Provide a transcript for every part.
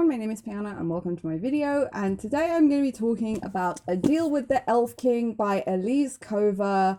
everyone, my name is Piana and welcome to my video, and today I'm going to be talking about A Deal with the Elf King by Elise Kova.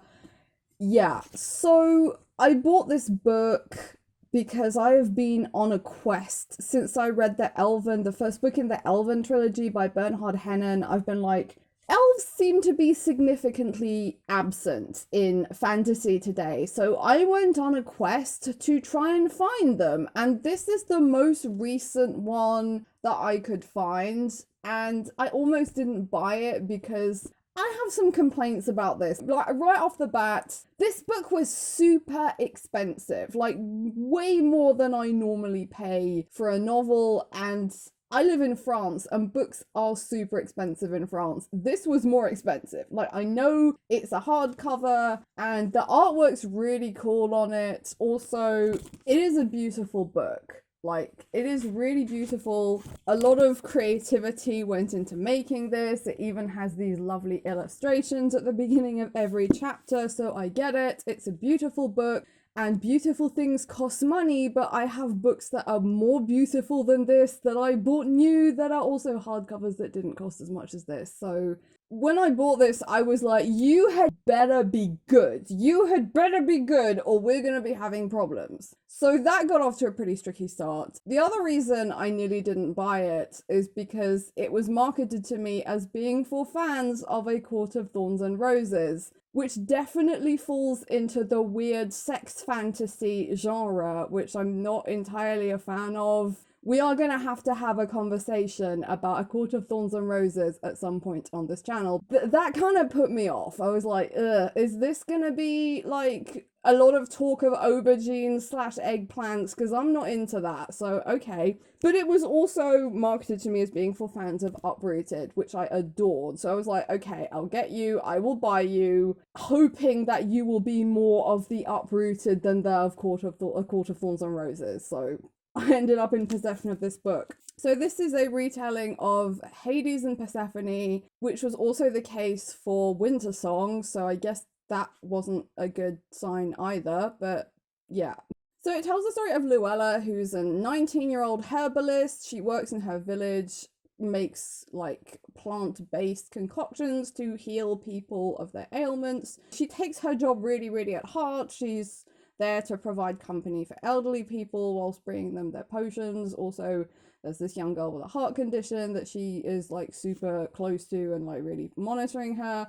Yeah, so I bought this book because I have been on a quest since I read the first book in the Elven trilogy by Bernhard Hennen. I've been like, elves seem to be significantly absent in fantasy today, so I went on a quest to try and find them, and this is the most recent one that I could find, and I almost didn't buy it because I have some complaints about this. Like, right off the bat, this book was super expensive, like way more than I normally pay for a novel, and I live in France and books are super expensive in France. This was more expensive. Like, I know it's a hardcover and the artwork's really cool on it. Also, it is a beautiful book. Like, it is really beautiful. A lot of creativity went into making this. It even has these lovely illustrations at the beginning of every chapter, so I get it. It's a beautiful book. And beautiful things cost money, but I have books that are more beautiful than this that I bought new that are also hardcovers that didn't cost as much as this. So when I bought this, I was like, you had better be good. You had better be good or we're going to be having problems. So that got off to a pretty tricky start. The other reason I nearly didn't buy it is because it was marketed to me as being for fans of A Court of Thorns and Roses, which definitely falls into the weird sex fantasy genre, which I'm not entirely a fan of. We are going to have a conversation about A Court of Thorns and Roses at some point on this channel. But that kind of put me off. I was like, ugh, is this going to be like a lot of talk of aubergines / eggplants? Because I'm not into that, so okay. But it was also marketed to me as being for fans of Uprooted, which I adored. So I was like, okay, I'll get you, I will buy you, hoping that you will be more of the Uprooted than the A Court of Thorns and Roses. So I ended up in possession of this book. So this is a retelling of Hades and Persephone, which was also the case for Wintersong, so I guess that wasn't a good sign either, but yeah. So it tells the story of Luella, who's a 19-year-old herbalist. She works in her village, makes like plant-based concoctions to heal people of their ailments. She takes her job really, really at heart. She's there to provide company for elderly people whilst bringing them their potions. Also, there's this young girl with a heart condition that she is like super close to and like really monitoring her,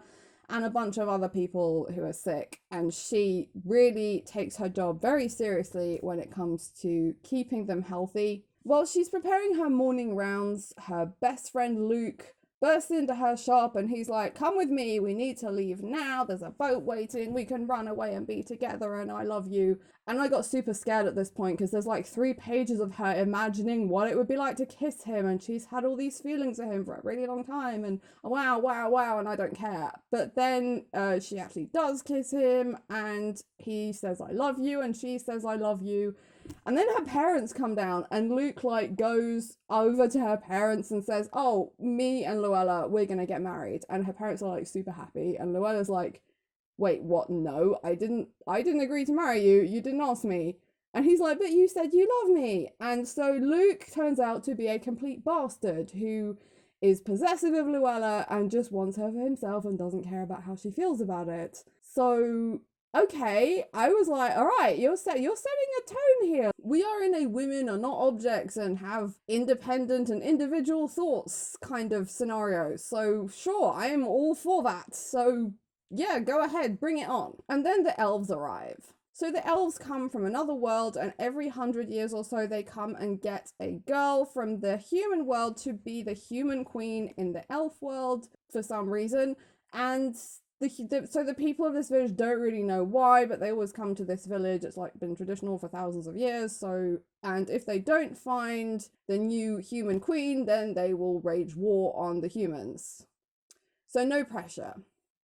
and a bunch of other people who are sick, and she really takes her job very seriously when it comes to keeping them healthy. While she's preparing her morning rounds, her best friend Luke bursts into her shop and he's like, come with me, we need to leave now, there's a boat waiting, we can run away and be together and I love you. And I got super scared at this point because there's like 3 pages of her imagining what it would be like to kiss him, and she's had all these feelings for him for a really long time, and wow, and I don't care. But then she actually does kiss him and he says I love you and she says I love you. And then her parents come down and Luke like goes over to her parents and says, oh, me and Luella, we're gonna get married. And her parents are like super happy, and Luella's like, wait, what? No, I didn't agree to marry you. You didn't ask me. And he's like, but you said you love me. And so Luke turns out to be a complete bastard who is possessive of Luella and just wants her for himself and doesn't care about how she feels about it. So okay, I was like, all right, you're setting a tone here. We are in a women are not objects and have independent and individual thoughts kind of scenario. So sure, I am all for that. So yeah, go ahead, bring it on. And then the elves arrive. So the elves come from another world, and every 100 years or so they come and get a girl from the human world to be the human queen in the elf world for some reason. And so the people of this village don't really know why, but they always come to this village. It's like been traditional for thousands of years. So, and if they don't find the new human queen, then they will wage war on the humans. So no pressure.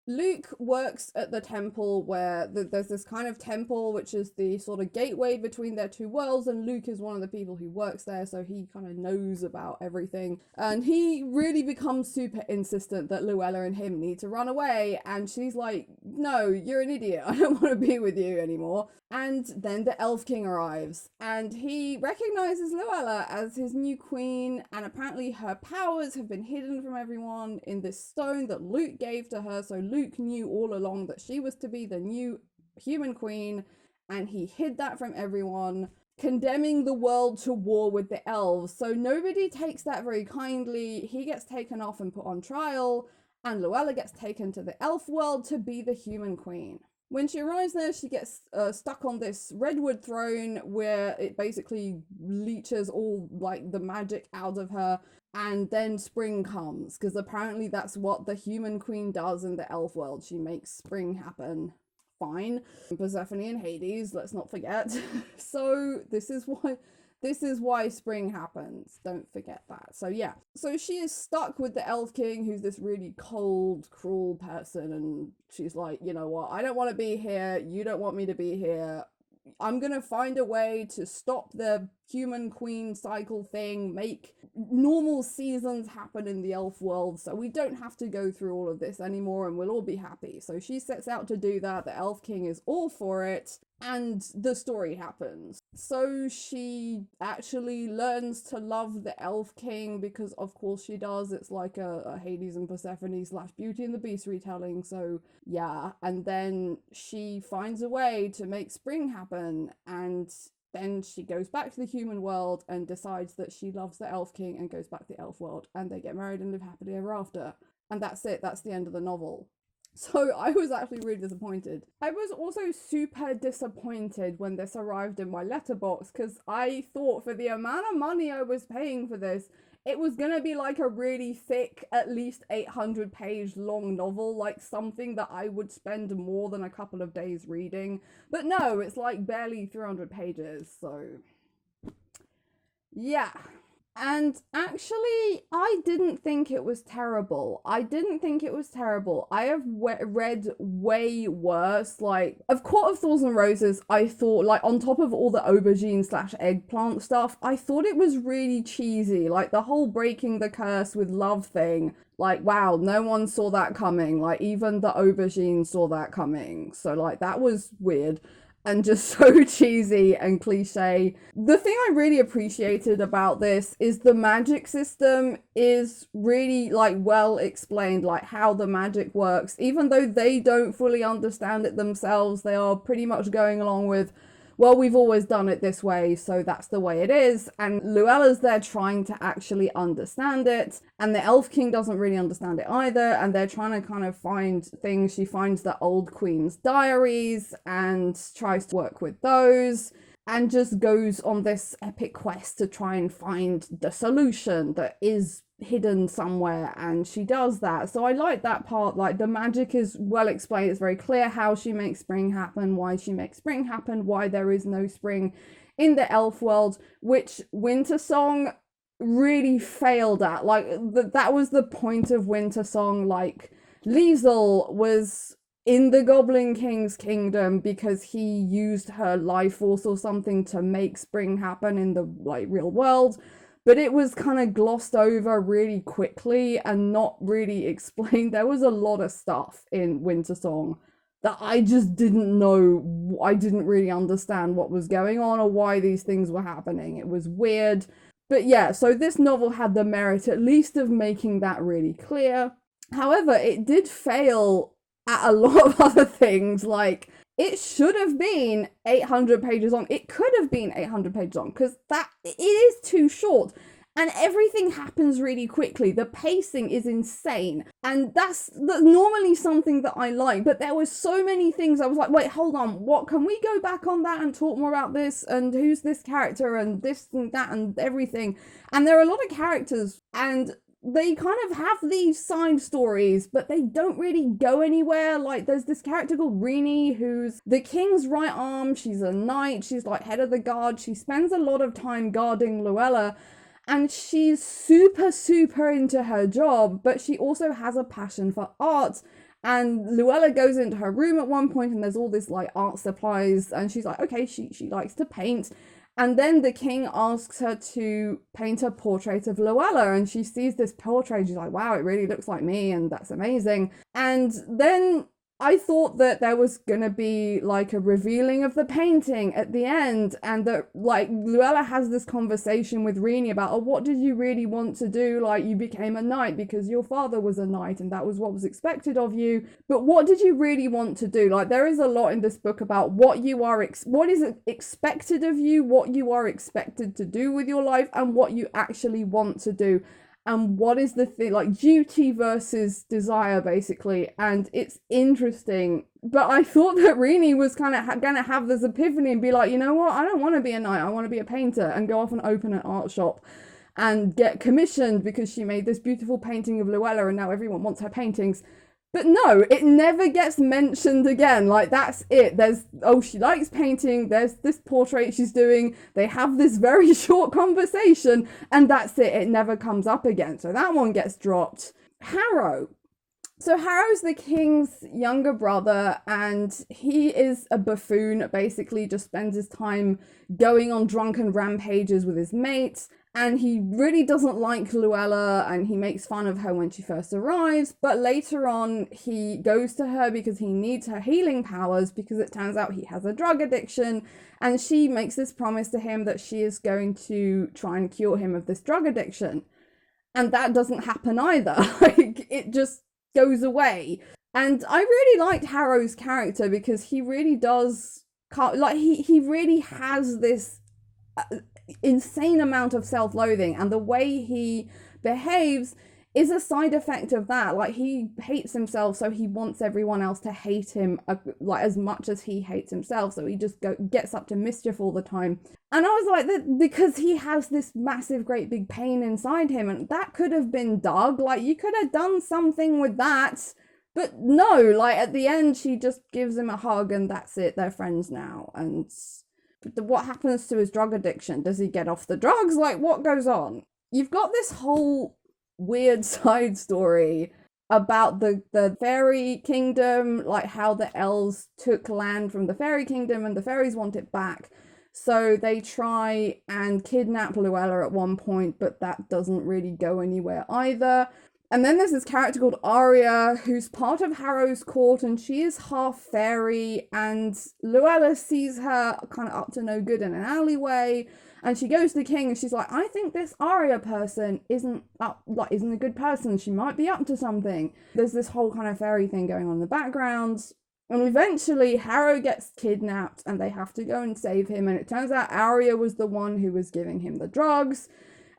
Luke works at the temple where there's this kind of temple which is the sort of gateway between their 2 worlds, and Luke is one of the people who works there, so he kind of knows about everything. And he really becomes super insistent that Luella and him need to run away, and she's like, no, you're an idiot, I don't want to be with you anymore. And then the Elf King arrives, and he recognizes Luella as his new queen, and apparently her powers have been hidden from everyone in this stone that Luke gave to her, so Luke knew all along that she was to be the new human queen, and he hid that from everyone, condemning the world to war with the elves. So nobody takes that very kindly. He gets taken off and put on trial, and Luella gets taken to the elf world to be the human queen. When she arrives there, she gets stuck on this redwood throne where it basically leeches all like the magic out of her, and then spring comes, because apparently that's what the human queen does in the elf world. She makes spring happen. Fine. Persephone and Hades, let's not forget. So this is why spring happens. Don't forget that. So yeah. So she is stuck with the Elf King, who's this really cold, cruel person, and she's like, you know what, I don't want to be here, you don't want me to be here. I'm gonna find a way to stop the human queen cycle thing, make normal seasons happen in the elf world so we don't have to go through all of this anymore and we'll all be happy. So she sets out to do that. The Elf King is all for it, and the story happens. So she actually learns to love the Elf King, because of course she does. It's like a Hades and Persephone / Beauty and the Beast retelling. So yeah, and then she finds a way to make spring happen, and then she goes back to the human world and decides that she loves the Elf King and goes back to the elf world, and they get married and live happily ever after. And that's it. That's the end of the novel. So I was actually really disappointed. I was also super disappointed when this arrived in my letterbox, because I thought for the amount of money I was paying for this, it was gonna be like a really thick, at least 800-page long novel, like something that I would spend more than a couple of days reading. But no, it's like barely 300 pages, so yeah. And actually, I didn't think it was terrible. I have read way worse. Like, of Court of Thorns and Roses, I thought, like, on top of all the aubergine / eggplant stuff, I thought it was really cheesy. Like, the whole breaking the curse with love thing. Like, wow, no one saw that coming. Like, even the aubergine saw that coming. So, like, that was weird. And just so cheesy and cliche. The thing I really appreciated about this is the magic system is really like well explained, like how the magic works. Even though they don't fully understand it themselves, they are pretty much going along with, well, we've always done it this way, so that's the way it is. And Luella's there trying to actually understand it, and the Elf King doesn't really understand it either, and they're trying to kind of find things. She finds the old queen's diaries and tries to work with those, and just goes on this epic quest to try and find the solution that is hidden somewhere, and she does that. So I like that part. Like, the magic is well explained. It's very clear how she makes spring happen, why she makes spring happen, why there is no spring in the elf world, which Wintersong really failed at. Like, that was the point of Wintersong. Like, Liesel was in the Goblin King's kingdom because he used her life force or something to make spring happen in the like real world. But it was kind of glossed over really quickly and not really explained. There was a lot of stuff in Wintersong that I just didn't know. I didn't really understand what was going on or why these things were happening. It was weird. But yeah, so this novel had the merit at least of making that really clear. However, it did fail at a lot of other things. Like, it should have been 800 pages long. It could have been 800 pages long, because it is too short. And everything happens really quickly. The pacing is insane. And that's normally something that I like. But there were so many things I was like, wait, hold on. What? Can we go back on that and talk more about this? And who's this character? And this and that and everything. And there are a lot of characters. And they kind of have these side stories, but they don't really go anywhere. Like, there's this character called Rini, who's the king's right arm. She's a knight. She's like head of the guard. She spends a lot of time guarding Luella, and she's super, super into her job, but she also has a passion for art. And Luella goes into her room at one point, and there's all this like art supplies, and she's like, okay, she likes to paint. And then the king asks her to paint a portrait of Luella, and she sees this portrait. She's like, wow, it really looks like me, and that's amazing. And then I thought that there was gonna be like a revealing of the painting at the end, and that like Luella has this conversation with Rini about, oh, what did you really want to do? Like, you became a knight because your father was a knight and that was what was expected of you. But what did you really want to do? Like, there is a lot in this book about what you are, what is expected of you, what you are expected to do with your life, and what you actually want to do. And what is the thing, like duty versus desire, basically. And it's interesting. But I thought that Rini was kind of gonna have this epiphany and be like, you know what, I don't want to be a knight, I want to be a painter, and go off and open an art shop and get commissioned because she made this beautiful painting of Luella and now everyone wants her paintings. But no, it never gets mentioned again. Like, that's it. There's, oh, she likes painting. There's this portrait she's doing. They have this very short conversation, and that's it. It never comes up again. So that one gets dropped. Harrow. So Harrow's the king's younger brother, and he is a buffoon, basically just spends his time going on drunken rampages with his mates. And he really doesn't like Luella, and he makes fun of her when she first arrives. But later on, he goes to her because he needs her healing powers, because it turns out he has a drug addiction. And she makes this promise to him that she is going to try and cure him of this drug addiction. And that doesn't happen either. Like, it just goes away. And I really liked Harrow's character because he really does, like, he really has this insane amount of self-loathing, and the way he behaves is a side effect of that. Like, he hates himself, so he wants everyone else to hate him like as much as he hates himself, so he just gets up to mischief all the time. And I was like, that because he has this massive great big pain inside him, and that could have been Doug. Like, you could have done something with that. But no, like, at the end she just gives him a hug and that's it, they're friends now. And what happens to his drug addiction? Does he get off the drugs? Like, what goes on? You've got this whole weird side story about the fairy kingdom, like how the elves took land from the fairy kingdom and the fairies want it back. So they try and kidnap Luella at one point, but that doesn't really go anywhere either. And then there's this character called Arya, who's part of Harrow's court, and she is half fairy, and Luella sees her kind of up to no good in an alleyway, and she goes to the king and she's like, I think this Arya person isn't a good person. She might be up to something. There's this whole kind of fairy thing going on in the background. And eventually Harrow gets kidnapped and they have to go and save him. And it turns out Arya was the one who was giving him the drugs.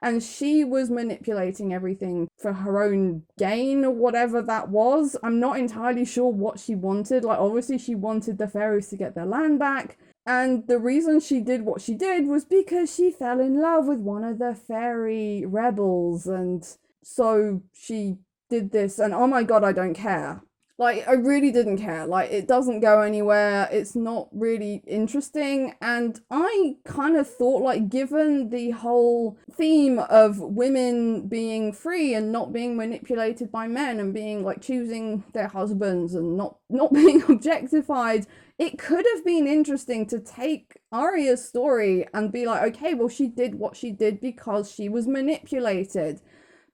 And she was manipulating everything for her own gain or whatever that was. I'm not entirely sure what she wanted. Like, obviously she wanted the fairies to get their land back. And the reason she did what she did was because she fell in love with one of the fairy rebels. And so she did this. And oh my god, I don't care. Like, I really didn't care. Like, it doesn't go anywhere. It's not really interesting. And I kind of thought, like, given the whole theme of women being free and not being manipulated by men and being, like, choosing their husbands and not being objectified, it could have been interesting to take Arya's story and be like, okay, well, she did what she did because she was manipulated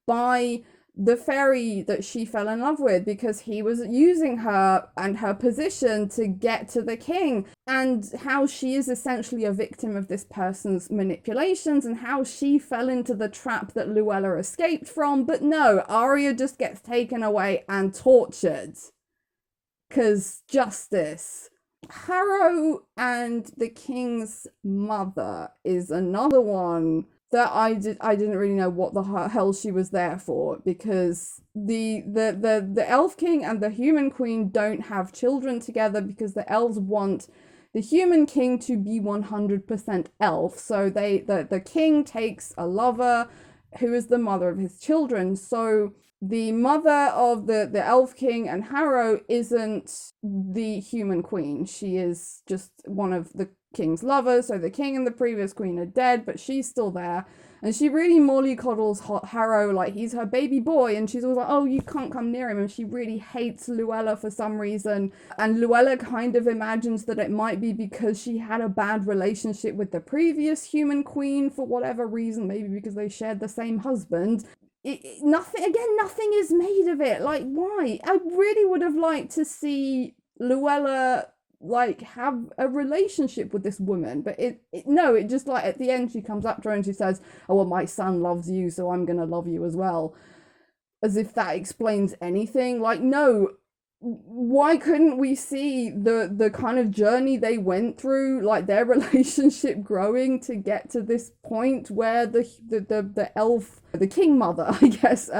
by the fairy that she fell in love with, because he was using her and her position to get to the king, and how she is essentially a victim of this person's manipulations, and how she fell into the trap that Luella escaped from. But no, Arya just gets taken away and tortured. 'Cause justice. Harrow and the king's mother is another one that I didn't really know what the hell she was there for, because the elf king and the human queen don't have children together because the elves want the human king to be 100% elf. So the king takes a lover who is the mother of his children. So the mother of the elf king and Harrow isn't the human queen. She is just one of the king's lovers. So the king and the previous queen are dead, but she's still there. And she really mollycoddles Harrow like he's her baby boy. And she's always like, oh, you can't come near him. And she really hates Luella for some reason. And Luella kind of imagines that it might be because she had a bad relationship with the previous human queen for whatever reason. Maybe because they shared the same husband. Nothing is made of it. Like, why? I really would have liked to see Luella like have a relationship with this woman, but it just like at the end she comes up to her and she says, oh well, my son loves you, so I'm gonna love you as well, as if that explains anything. Like, no, why couldn't we see the kind of journey they went through, like their relationship growing to get to this point where the elf, the king mother, I guess,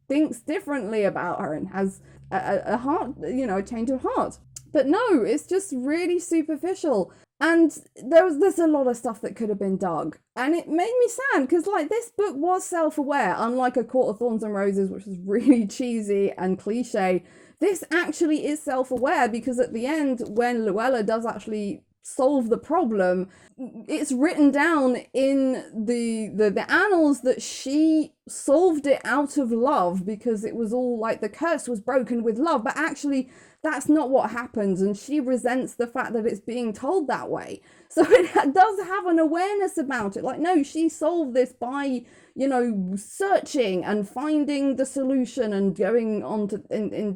thinks differently about her and has a heart, you know, a change of heart. But no, it's just really superficial. And there's a lot of stuff that could have been dug. And it made me sad because, like, this book was self-aware, unlike A Court of Thorns and Roses, which was really cheesy and cliche. This actually is self-aware because at the end, when Luella does actually solve the problem, it's written down in the annals that she solved it out of love because it was all like the curse was broken with love, but actually that's not what happens, and she resents the fact that it's being told that way. So it does have an awareness about it. Like, no, she solved this by, you know, searching and finding the solution and going on to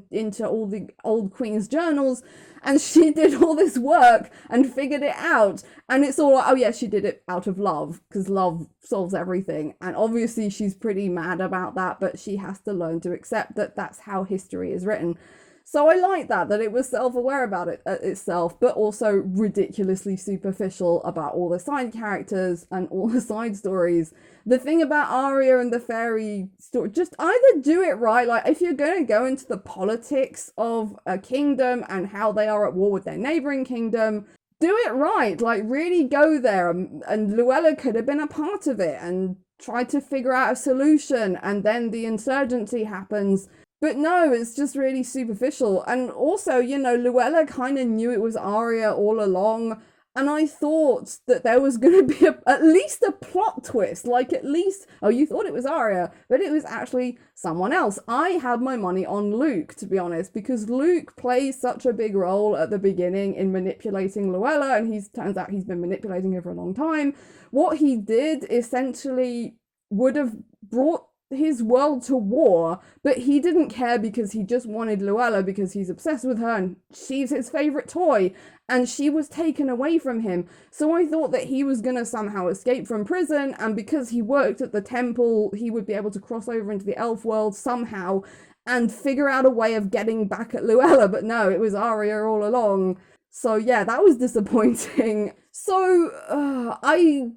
into all the old Queen's journals, and she did all this work and figured it out. And it's all like, oh yeah, she did it out of love because love solves everything. And obviously she's pretty mad about that, but she has to learn to accept that that's how history is written. So I like that it was self-aware about it itself, but also ridiculously superficial about all the side characters and all the side stories. The thing about Arya and the fairy story, just either do it right, like if you're going to go into the politics of a kingdom and how they are at war with their neighboring kingdom, do it right, like really go there. And Luella could have been a part of it and tried to figure out a solution, and then the insurgency happens. But no, it's just really superficial. And also, you know, Luella kind of knew it was Arya all along. And I thought that there was going to be at least a plot twist. Like, at least, oh, you thought it was Arya, but it was actually someone else. I had my money on Luke, to be honest, because Luke plays such a big role at the beginning in manipulating Luella. And turns out he's been manipulating her for a long time. What he did essentially would have brought his world to war, but he didn't care because he just wanted Luella because he's obsessed with her and she's his favorite toy, and she was taken away from him. So I thought that he was gonna somehow escape from prison, and because he worked at the temple, he would be able to cross over into the elf world somehow and figure out a way of getting back at Luella. But no, it was Arya all along. So yeah, that was disappointing. So I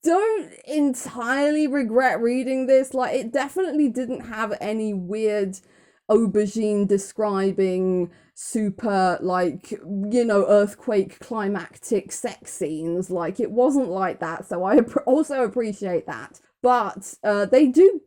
don't entirely regret reading this. Like, it definitely didn't have any weird aubergine describing super, like, you know, earthquake climactic sex scenes. Like, it wasn't like that, so I also appreciate that. But they do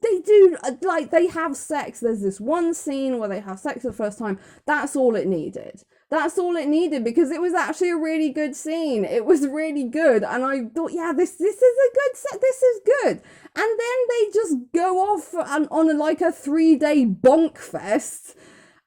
like, they have sex. There's this one scene where they have sex for the first time. That's all it needed. That's all it needed, because it was actually a really good scene. It was really good, and I thought, yeah, this is a good set. This is good. And then they just go off on like a 3-day bonk fest,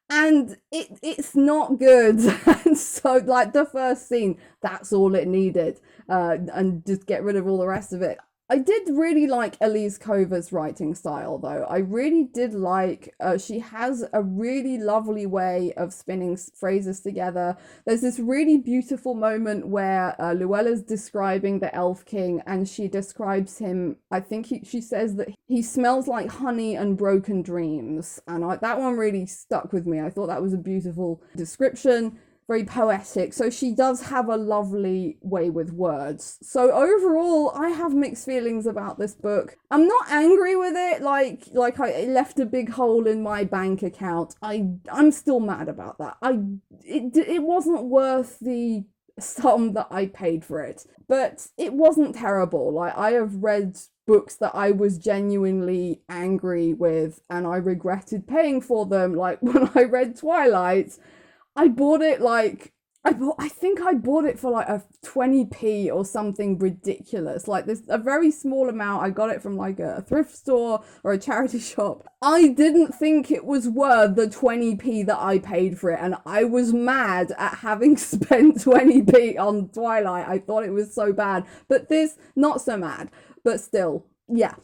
and it's not good. And so, like, the first scene, that's all it needed, and just get rid of all the rest of it. I did really like Elise Kova's writing style, though. I really did like, she has a really lovely way of spinning phrases together. There's this really beautiful moment where Luella's describing the Elf King, and she describes him, I think she says that he smells like honey and broken dreams. And that one really stuck with me. I thought that was a beautiful description. Very poetic. So she does have a lovely way with words. So overall, I have mixed feelings about this book. I'm not angry with it, like it left a big hole in my bank account. I'm still mad about that. It wasn't worth the sum that I paid for it, but it wasn't terrible. Like, I have read books that I was genuinely angry with and I regretted paying for them. Like, when I read Twilight, I bought it I think I bought it for like a 20p or something ridiculous. Like, this a very small amount. I got it from like a thrift store or a charity shop. I didn't think it was worth the 20p that I paid for it, and I was mad at having spent 20p on Twilight. I thought it was so bad, but this, not so mad, but still, yeah.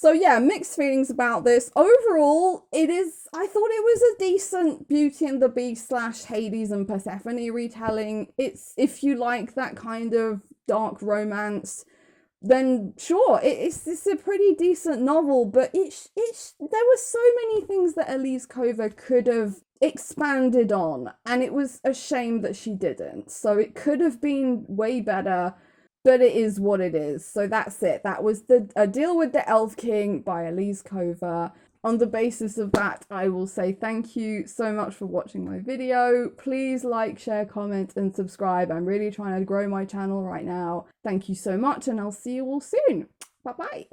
So yeah, mixed feelings about this. Overall, I thought it was a decent Beauty and the Beast slash Hades and Persephone retelling. It's, if you like that kind of dark romance, then sure, it's a pretty decent novel, but there were so many things that Elise Kova could have expanded on, and it was a shame that she didn't. So it could have been way better, but it is what it is. So that's it. That was A Deal with the Elf King by Elise Kova. On the basis of that, I will say thank you so much for watching my video. Please like, share, comment, and subscribe. I'm really trying to grow my channel right now. Thank you so much, and I'll see you all soon. Bye-bye.